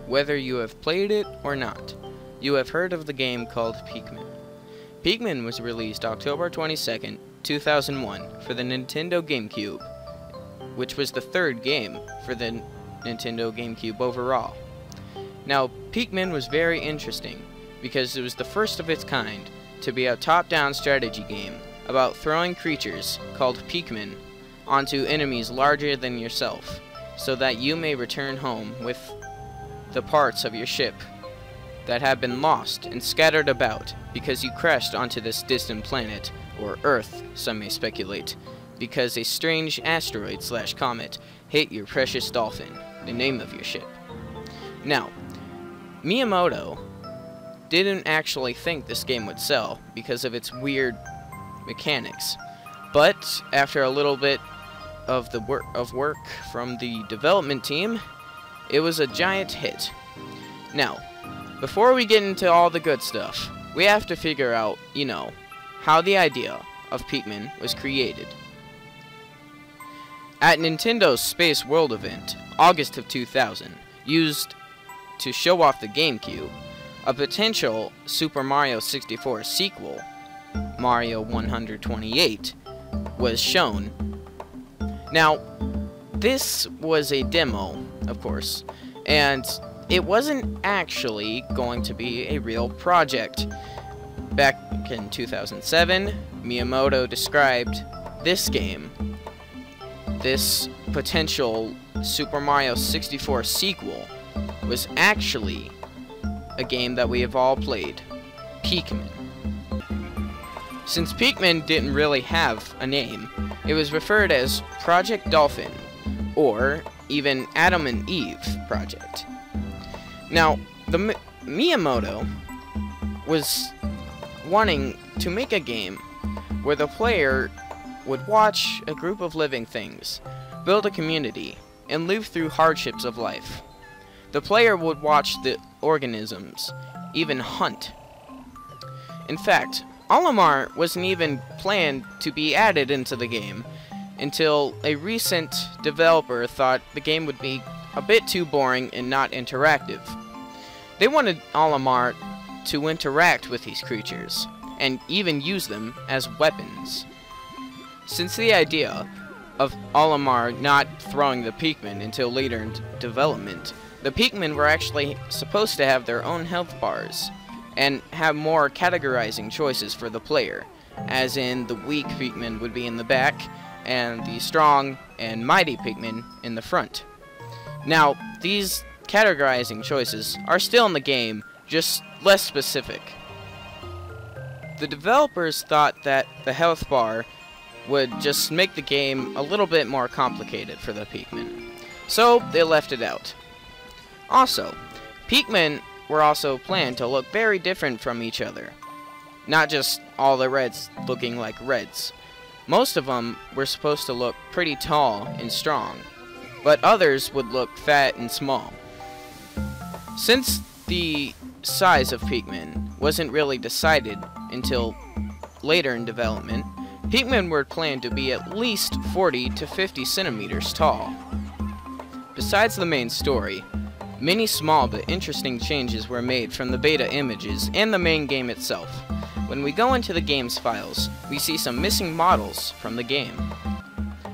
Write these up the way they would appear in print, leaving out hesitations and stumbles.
whether you have played it or not, you have heard of the game called Pikmin. Pikmin was released October 22nd, 2001 for the Nintendo GameCube, which was the third game for the Nintendo GameCube overall. Now, Pikmin was very interesting because it was the first of its kind to be a top-down strategy game about throwing creatures called Pikmin onto enemies larger than yourself, so that you may return home with the parts of your ship that have been lost and scattered about because you crashed onto this distant planet, or Earth, some may speculate, because a strange asteroid/comet hit your precious dolphin, the name of your ship. Now, Miyamoto didn't actually think this game would sell because of its weird mechanics, but after a little bit of work from the development team, it was a giant hit. Now, before we get into all the good stuff, we have to figure out, how the idea of Pikmin was created. At Nintendo's Space World event, August of 2000, used to show off the GameCube, a potential Super Mario 64 sequel, Mario 128, was shown. Now, this was a demo, of course, and it wasn't actually going to be a real project. Back in 2007, Miyamoto described this game, this potential Super Mario 64 sequel, was actually a game that we have all played, Pikmin. Since Pikmin didn't really have a name, it was referred as Project Dolphin, or even Adam and Eve Project. Now, Miyamoto was wanting to make a game where the player would watch a group of living things, build a community, and live through hardships of life. The player would watch the organisms, even hunt. In fact, Olimar wasn't even planned to be added into the game until a recent developer thought the game would be a bit too boring and not interactive. They wanted Olimar to interact with these creatures, and even use them as weapons. Since the idea of Olimar not throwing the Pikmin until later in development, the Pikmin were actually supposed to have their own health bars, and have more categorizing choices for the player, as in the weak Pikmin would be in the back, and the strong and mighty Pikmin in the front. Now, these categorizing choices are still in the game, just less specific. The developers thought that the health bar would just make the game a little bit more complicated for the Pikmin, so they left it out. Also, Pikmin were also planned to look very different from each other. Not just all the reds looking like reds. Most of them were supposed to look pretty tall and strong, but others would look fat and small. Since the size of Pikmin wasn't really decided until later in development, Pikmin were planned to be at least 40 to 50 centimeters tall. Besides the main story, many small but interesting changes were made from the beta images and the main game itself. When we go into the game's files, we see some missing models from the game.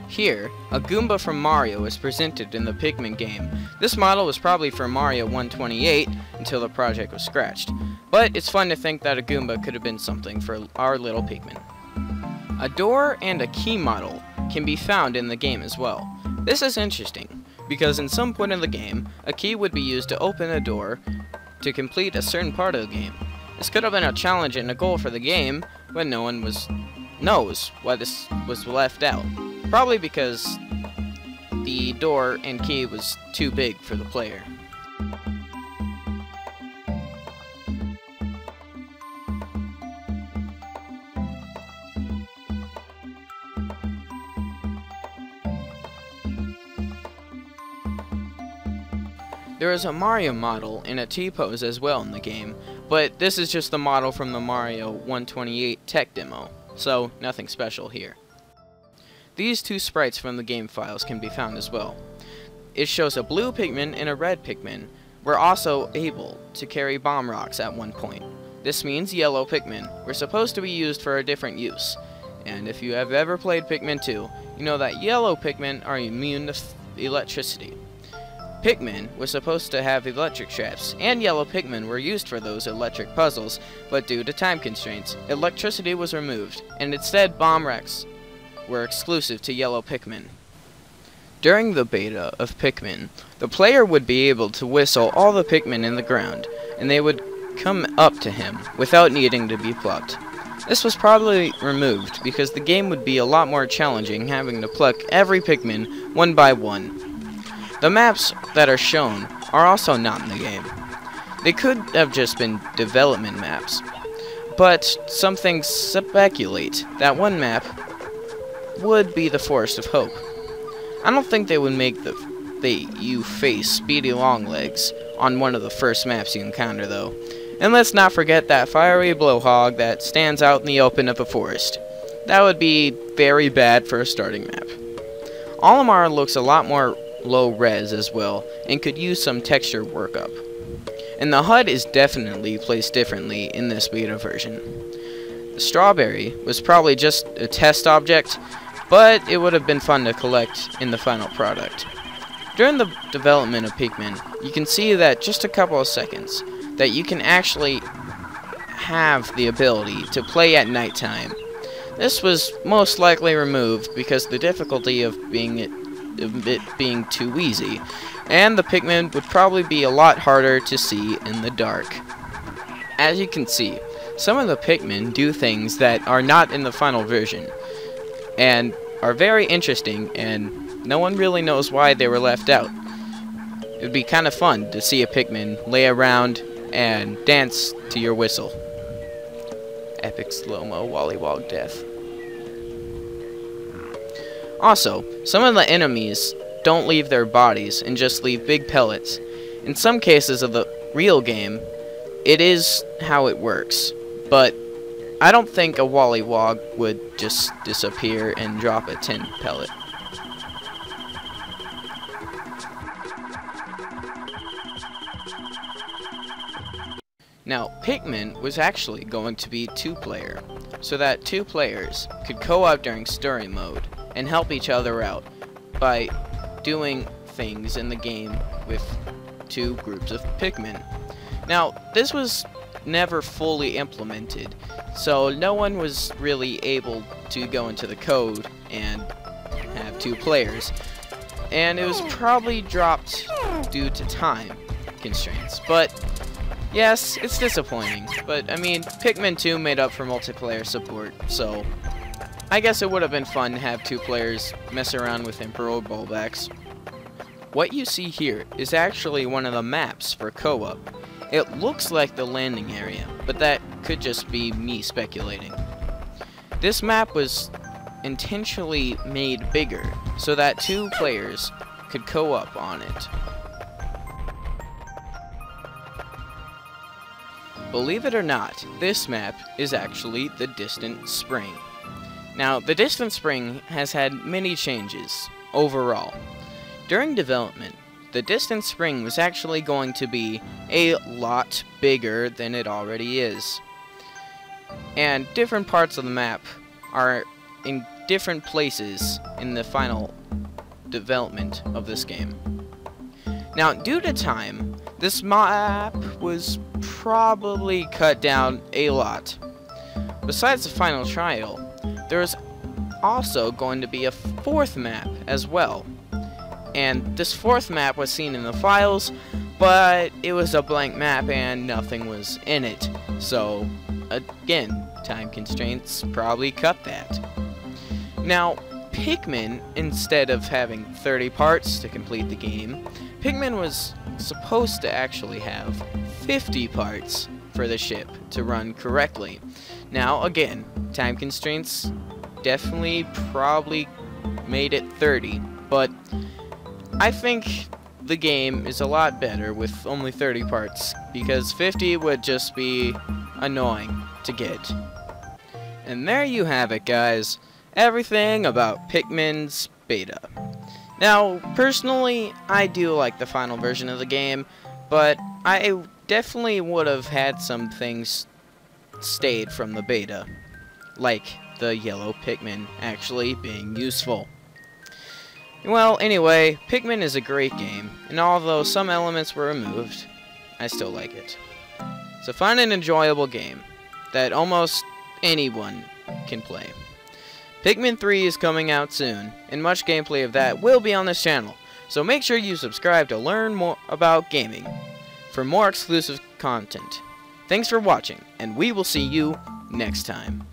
Here, a Goomba from Mario is presented in the Pikmin game. This model was probably for Mario 128 until the project was scratched, but it's fun to think that a Goomba could have been something for our little Pikmin. A door and a key model can be found in the game as well. This is interesting, because in some point in the game, a key would be used to open a door to complete a certain part of the game. This could have been a challenge and a goal for the game, but no one knows why this was left out. Probably because the door and key was too big for the player. There is a Mario model in a T-pose as well in the game, but this is just the model from the Mario 128 tech demo, so nothing special here. These two sprites from the game files can be found as well. It shows a blue Pikmin and a red Pikmin, were also able to carry bomb rocks at one point. This means yellow Pikmin were supposed to be used for a different use. And if you have ever played Pikmin 2, you know that yellow Pikmin are immune to electricity. Pikmin was supposed to have electric traps, and yellow Pikmin were used for those electric puzzles, but due to time constraints, electricity was removed, and instead bomb rocks were exclusive to yellow Pikmin. During the beta of Pikmin, the player would be able to whistle all the Pikmin in the ground, and they would come up to him without needing to be plucked. This was probably removed because the game would be a lot more challenging having to pluck every Pikmin one by one. The maps that are shown are also not in the game. They could have just been development maps, but some things speculate that one map would be the Forest of Hope. I don't think they would make you face Speedy Longlegs on one of the first maps you encounter, though. And let's not forget that fiery blowhog that stands out in the open of a forest. That would be very bad for a starting map. Olimar looks a lot more low res as well, and could use some texture workup. And the HUD is definitely placed differently in this beta version. The strawberry was probably just a test object, but it would have been fun to collect in the final product. During the development of Pikmin, you can see that just a couple of seconds, that you can actually have the ability to play at nighttime. This was most likely removed because the difficulty of it being too easy, and the Pikmin would probably be a lot harder to see in the dark. As you can see, some of the Pikmin do things that are not in the final version, and are very interesting, and no one really knows why they were left out. It would be kind of fun to see a Pikmin lay around and dance to your whistle. Epic slow-mo Wollywog death. Also, some of the enemies don't leave their bodies and just leave big pellets. In some cases of the real game, it is how it works, but I don't think a Wollywog would just disappear and drop a tin pellet. Now, Pikmin was actually going to be two-player, so that two players could co-op during story mode and help each other out by doing things in the game with two groups of Pikmin. Now, this was never fully implemented, so no one was really able to go into the code and have two players, and it was probably dropped due to time constraints. But yes, it's disappointing, but I mean, Pikmin 2 made up for multiplayer support, so I guess it would have been fun to have two players mess around with Emperor Bulbax. What you see here is actually one of the maps for co-op. It looks like the landing area, but that could just be me speculating. This map was intentionally made bigger so that two players could co-op on it. Believe it or not, this map is actually the Distant Spring. Now, the Distant Spring has had many changes overall. During development, the Distant Spring was actually going to be a lot bigger than it already is. And different parts of the map are in different places in the final development of this game. Now, due to time, this map was probably cut down a lot. Besides the final trial, there's also going to be a fourth map as well. And this fourth map was seen in the files, but it was a blank map and nothing was in it. So, again, time constraints probably cut that. Now, Pikmin, instead of having 30 parts to complete the game, Pikmin was supposed to actually have 50 parts for the ship to run correctly. Now, again, time constraints definitely probably made it 30, but I think the game is a lot better with only 30 parts, because 50 would just be annoying to get. And there you have it, guys. Everything about Pikmin's Beta. Now, personally, I do like the final version of the game, but I definitely would have had some things stayed from the beta, like the yellow Pikmin actually being useful. Well, anyway, Pikmin is a great game, and although some elements were removed, I still like it. It's a fun and enjoyable game that almost anyone can play. Pikmin 3 is coming out soon, and much gameplay of that will be on this channel, so make sure you subscribe to learn more about gaming for more exclusive content. Thanks for watching, and we will see you next time.